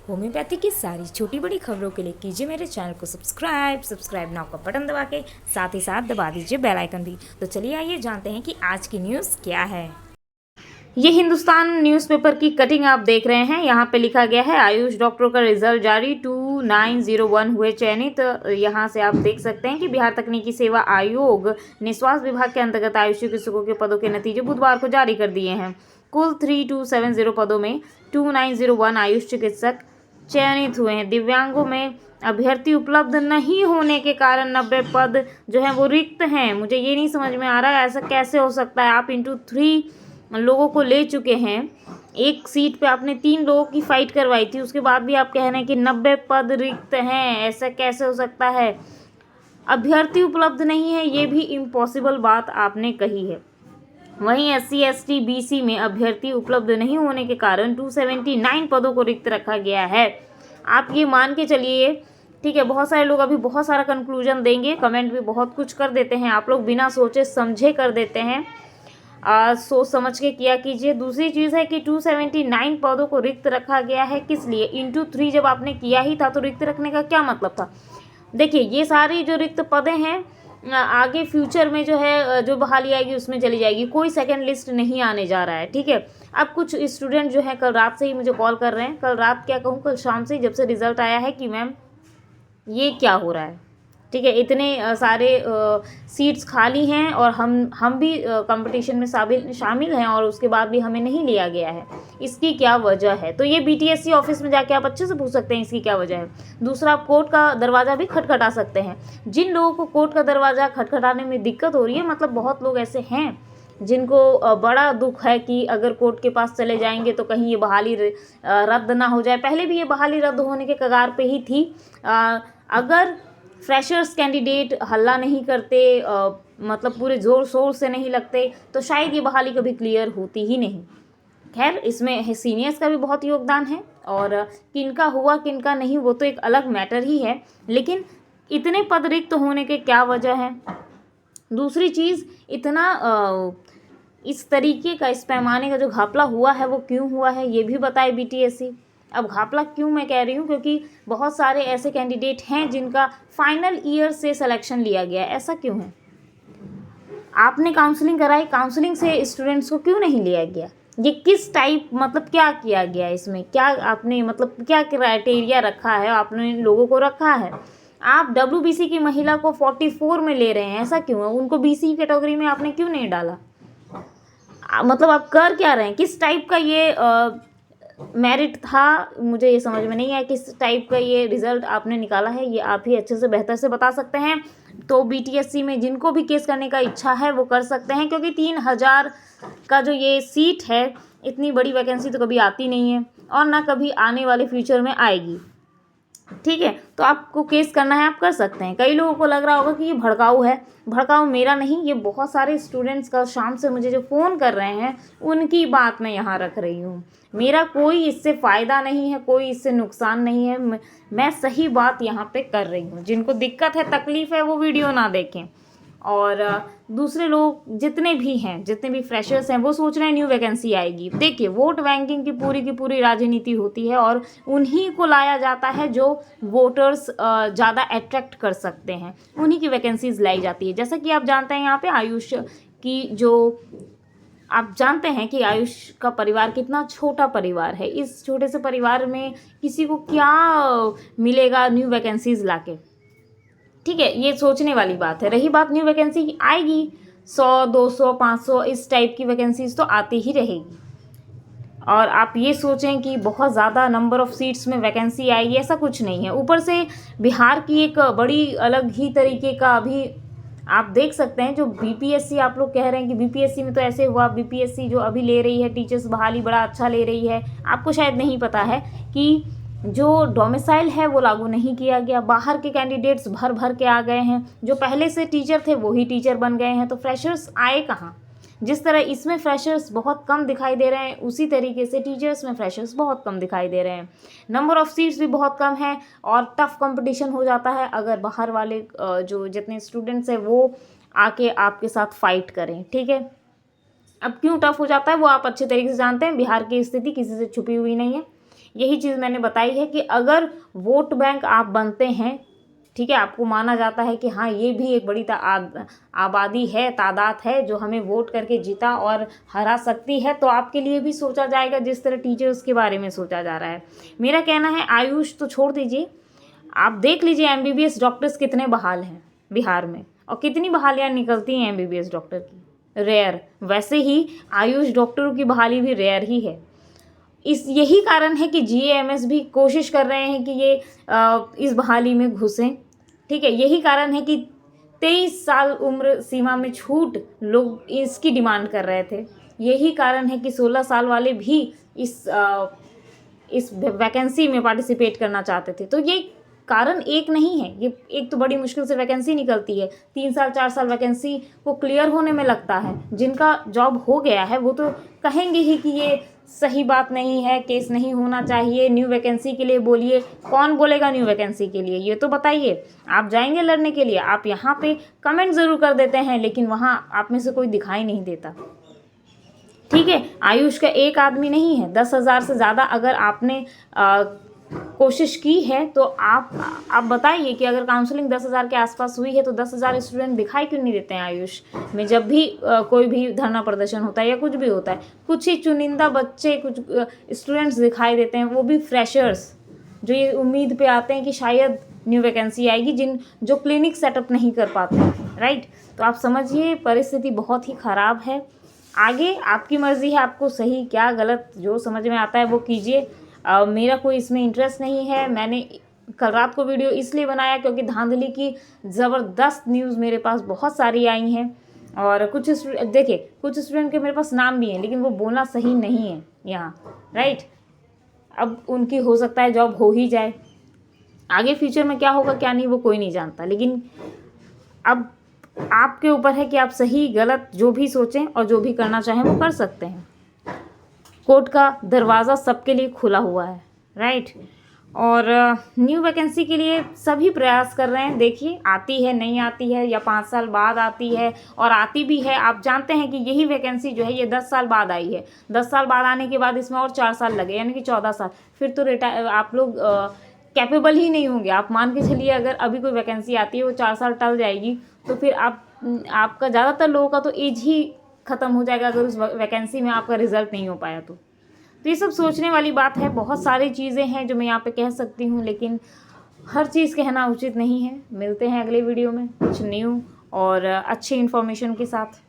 Homeopathy की सारी छोटी बड़ी खबरों के लिए कीजिए मेरे चैनल को सब्सक्राइब नाउ का बटन दबा के साथ ही साथ दबा दीजिए बेल आइकन भी। तो चलिए आइए जानते हैं कि आज की न्यूज़ क्या है। ये हिंदुस्तान न्यूज़पेपर की कटिंग आप देख रहे हैं। यहाँ पे लिखा गया है आयुष डॉक्टरों का रिजल्ट जारी 2901 हुए चयनित। यहाँ से आप देख सकते हैं कि बिहार तकनीकी सेवा आयोग ने स्वास्थ्य विभाग के अंतर्गत आयुष चिकित्सकों के पदों के नतीजे बुधवार को जारी कर दिए हैं। कुल 3270 पदों में 2901 आयुष चिकित्सक चयनित हुए हैं। दिव्यांगों में अभ्यर्थी उपलब्ध नहीं होने के कारण 90 पद जो है वो रिक्त हैं। मुझे ये नहीं समझ में आ रहा है ऐसा कैसे हो सकता है। आप इंटू 3 लोगों को ले चुके हैं, एक सीट पे आपने 3 लोगों की फाइट करवाई थी, उसके बाद भी आप कह रहे हैं कि 90 पद रिक्त हैं। ऐसा कैसे हो सकता है। अभ्यर्थी उपलब्ध नहीं है, ये भी इम्पॉसिबल बात आपने कही है। वहीं SC ST BC में अभ्यर्थी उपलब्ध नहीं होने के कारण 279 पदों को रिक्त रखा गया है। आप ये मान के चलिए, ठीक है। बहुत सारे लोग अभी बहुत सारा कंक्लूजन देंगे, कमेंट भी बहुत कुछ कर देते हैं, आप लोग बिना सोचे समझे कर देते हैं। सोच समझ के किया कीजिए। दूसरी चीज़ है कि 279 पदों को रिक्त रखा गया है, किस लिए। इंटू 3 जब आपने किया ही था तो रिक्त रखने का क्या मतलब था। देखिए ये सारी जो रिक्त पदें हैं आगे फ्यूचर में जो है जो बहाली आएगी उसमें चली जाएगी, कोई सेकंड लिस्ट नहीं आने जा रहा है, ठीक है। अब कुछ स्टूडेंट जो है कल रात से ही मुझे कॉल कर रहे हैं, कल रात क्या कहूँ, कल शाम से जब से रिजल्ट आया है कि मैम ये क्या हो रहा है, ठीक है। इतने सारे सीट्स खाली हैं और हम भी कंपटीशन में शामिल हैं और उसके बाद भी हमें नहीं लिया गया है, इसकी क्या वजह है। तो ये BTSC ऑफिस में जाके आप अच्छे से पूछ सकते हैं इसकी क्या वजह है। दूसरा, आप कोर्ट का दरवाज़ा भी खटखटा सकते हैं। जिन लोगों को कोर्ट का दरवाज़ा खटखटाने में दिक्कत हो रही है, मतलब बहुत लोग ऐसे हैं जिनको बड़ा दुख है कि अगर कोर्ट के पास चले जाएंगे तो कहीं ये बहाली रद्द ना हो जाए। पहले भी ये बहाली रद्द होने के कगार पे ही थी। अगर फ्रेशर्स कैंडिडेट हल्ला नहीं करते, मतलब पूरे ज़ोर शोर से नहीं लगते, तो शायद ये बहाली कभी क्लियर होती ही नहीं। खैर, इसमें सीनियर्स का भी बहुत योगदान है और किनका हुआ किनका नहीं वो तो एक अलग मैटर ही है, लेकिन इतने पद रिक्त होने के क्या वजह है। दूसरी चीज़, इतना इस तरीके का, इस पैमाने का जो घपला हुआ है वो क्यों हुआ है ये भी बताए BTSC। अब घपला क्यों मैं कह रही हूँ, क्योंकि बहुत सारे ऐसे कैंडिडेट हैं जिनका फाइनल ईयर से सिलेक्शन लिया गया, ऐसा क्यों है। आपने काउंसलिंग कराई, काउंसलिंग से स्टूडेंट्स को क्यों नहीं लिया गया। ये किस टाइप, मतलब क्या किया गया इसमें, क्या आपने मतलब क्या क्राइटेरिया रखा है, आपने लोगों को रखा है। आप WBC की महिला को 44 में ले रहे हैं, ऐसा क्यों है। उनको BC कैटेगरी में आपने क्यों नहीं डाला। मतलब आप कर क्या रहे हैं, किस टाइप का ये मेरिट था, मुझे ये समझ में नहीं आया किस टाइप का ये रिजल्ट आपने निकाला है। ये आप ही अच्छे से बेहतर से बता सकते हैं। तो BTSC में जिनको भी केस करने का इच्छा है वो कर सकते हैं, क्योंकि 3000 का जो ये सीट है, इतनी बड़ी वैकेंसी तो कभी आती नहीं है और ना कभी आने वाले फ्यूचर में आएगी, ठीक है। तो आपको केस करना है, आप कर सकते हैं। कई लोगों को लग रहा होगा कि ये भड़काऊ है, भड़काऊ मेरा नहीं, ये बहुत सारे स्टूडेंट्स का शाम से मुझे जो फ़ोन कर रहे हैं उनकी बात मैं यहाँ रख रही हूँ। मेरा कोई इससे फ़ायदा नहीं है, कोई इससे नुकसान नहीं है, मैं सही बात यहाँ पे कर रही हूँ। जिनको दिक्कत है, तकलीफ़ है, वो वीडियो ना देखें। और दूसरे लोग जितने भी हैं, जितने भी फ्रेशर्स हैं, वो सोच रहे हैं न्यू वैकेंसी आएगी। देखिए, वोट बैंकिंग की पूरी राजनीति होती है और उन्हीं को लाया जाता है जो वोटर्स ज़्यादा अट्रैक्ट कर सकते हैं, उन्हीं की वैकेंसीज लाई जाती है। जैसा कि आप जानते हैं, यहाँ पे आयुष की जो आप जानते हैं कि आयुष का परिवार कितना छोटा परिवार है। इस छोटे से परिवार में किसी को क्या मिलेगा न्यू वैकेंसीज लाके, ठीक है। ये सोचने वाली बात है। रही बात न्यू वैकेंसी की, आएगी 100 200 500 इस टाइप की वैकेंसीज तो आती ही रहेगी। और आप ये सोचें कि बहुत ज़्यादा नंबर ऑफ़ सीट्स में वैकेंसी आएगी, ऐसा कुछ नहीं है। ऊपर से बिहार की एक बड़ी अलग ही तरीके का अभी आप देख सकते हैं, जो BPSC आप लोग कह रहे हैं कि BPSC में तो ऐसे हुआ, BPSC जो अभी ले रही है टीचर्स बहाली बड़ा अच्छा ले रही है। आपको शायद नहीं पता है कि जो डोमिसाइल है वो लागू नहीं किया गया। बाहर के कैंडिडेट्स भर भर के आ गए हैं, जो पहले से टीचर थे वही टीचर बन गए हैं। तो फ्रेशर्स आए कहाँ। जिस तरह इसमें फ्रेशर्स बहुत कम दिखाई दे रहे हैं, उसी तरीके से टीचर्स में फ्रेशर्स बहुत कम दिखाई दे रहे हैं। नंबर ऑफ़ सीट्स भी बहुत कम है और टफ़ कंपटीशन हो जाता है अगर बाहर वाले जो जितने स्टूडेंट्स हैं वो आके आपके साथ फाइट करें, ठीक है। अब क्यों टफ़ हो जाता है वो आप अच्छे तरीके से जानते हैं। बिहार की स्थिति किसी से छुपी हुई नहीं है। यही चीज़ मैंने बताई है कि अगर वोट बैंक आप बनते हैं, ठीक है, आपको माना जाता है कि हाँ ये भी एक बड़ी आबादी है, तादाद है जो हमें वोट करके जीता और हरा सकती है, तो आपके लिए भी सोचा जाएगा जिस तरह टीचर्स के बारे में सोचा जा रहा है। मेरा कहना है आयुष तो छोड़ दीजिए, आप देख लीजिए MBBS डॉक्टर्स कितने बहाल हैं बिहार में, और कितनी बहालियाँ निकलती हैं MBBS डॉक्टर की, रेयर। वैसे ही आयुष डॉक्टरों की बहाली भी रेयर ही है। यही कारण है कि GAMS भी कोशिश कर रहे हैं कि ये इस बहाली में घुसें, ठीक है। यही कारण है कि 23 साल उम्र सीमा में छूट लोग इसकी डिमांड कर रहे थे। यही कारण है कि 16 साल वाले भी इस वैकेंसी में पार्टिसिपेट करना चाहते थे। तो ये कारण एक नहीं है, ये एक तो बड़ी मुश्किल से वैकेंसी निकलती है, 3 साल 4 साल वैकेंसी को क्लियर होने में लगता है। जिनका जॉब हो गया है वो तो कहेंगे ही कि ये सही बात नहीं है, केस नहीं होना चाहिए, न्यू वैकेंसी के लिए बोलिए। कौन बोलेगा न्यू वैकेंसी के लिए, ये तो बताइए। आप जाएंगे लड़ने के लिए, आप यहाँ पे कमेंट ज़रूर कर देते हैं लेकिन वहाँ आप में से कोई दिखाई नहीं देता, ठीक है। आयुष का एक आदमी नहीं है, 10,000 से ज़्यादा अगर आपने कोशिश की है तो आप बताइए कि अगर काउंसलिंग 10,000 के आसपास हुई है तो 10,000 स्टूडेंट दिखाई क्यों नहीं देते हैं आयुष में। जब भी कोई भी धरना प्रदर्शन होता है या कुछ भी होता है, कुछ ही चुनिंदा बच्चे, कुछ स्टूडेंट्स दिखाई देते हैं, वो भी फ्रेशर्स जो ये उम्मीद पे आते हैं कि शायद न्यू वैकेंसी आएगी, जो क्लिनिक सेटअप नहीं कर पाते हैं, राइट। तो आप समझिए परिस्थिति बहुत ही ख़राब है। आगे आपकी मर्ज़ी है, आपको सही क्या गलत जो समझ में आता है वो कीजिए। मेरा कोई इसमें इंटरेस्ट नहीं है। मैंने कल रात को वीडियो इसलिए बनाया क्योंकि धांधली की ज़बरदस्त न्यूज़ मेरे पास बहुत सारी आई हैं, और कुछ देखिए कुछ स्टूडेंट के मेरे पास नाम भी हैं लेकिन वो बोलना सही नहीं है यहाँ, राइट। अब उनकी हो सकता है जॉब हो ही जाए, आगे फ्यूचर में क्या होगा क्या नहीं वो कोई नहीं जानता, लेकिन अब आपके ऊपर है कि आप सही गलत जो भी सोचें और जो भी करना चाहें वो कर सकते हैं। कोर्ट का दरवाज़ा सबके लिए खुला हुआ है, राइट। और न्यू वैकेंसी के लिए सभी प्रयास कर रहे हैं। देखिए आती है नहीं आती है, या 5 साल बाद आती है, और आती भी है। आप जानते हैं कि यही वैकेंसी जो है ये 10 साल बाद आई है। 10 साल बाद आने के बाद इसमें और 4 साल लगे, यानी कि 14 साल। फिर तो आप लोग कैपेबल ही नहीं होंगे। आप मान के चलिए अगर अभी कोई वैकेंसी आती है वो 4 साल टल जाएगी तो फिर आपका ज़्यादातर लोगों का तो एज ही ख़त्म हो जाएगा अगर उस वैकेंसी में आपका रिजल्ट नहीं हो पाया तो ये सब सोचने वाली बात है। बहुत सारी चीज़ें हैं जो मैं यहाँ पे कह सकती हूँ, लेकिन हर चीज़ कहना उचित नहीं है। मिलते हैं अगले वीडियो में कुछ न्यू और अच्छी इन्फॉर्मेशन के साथ।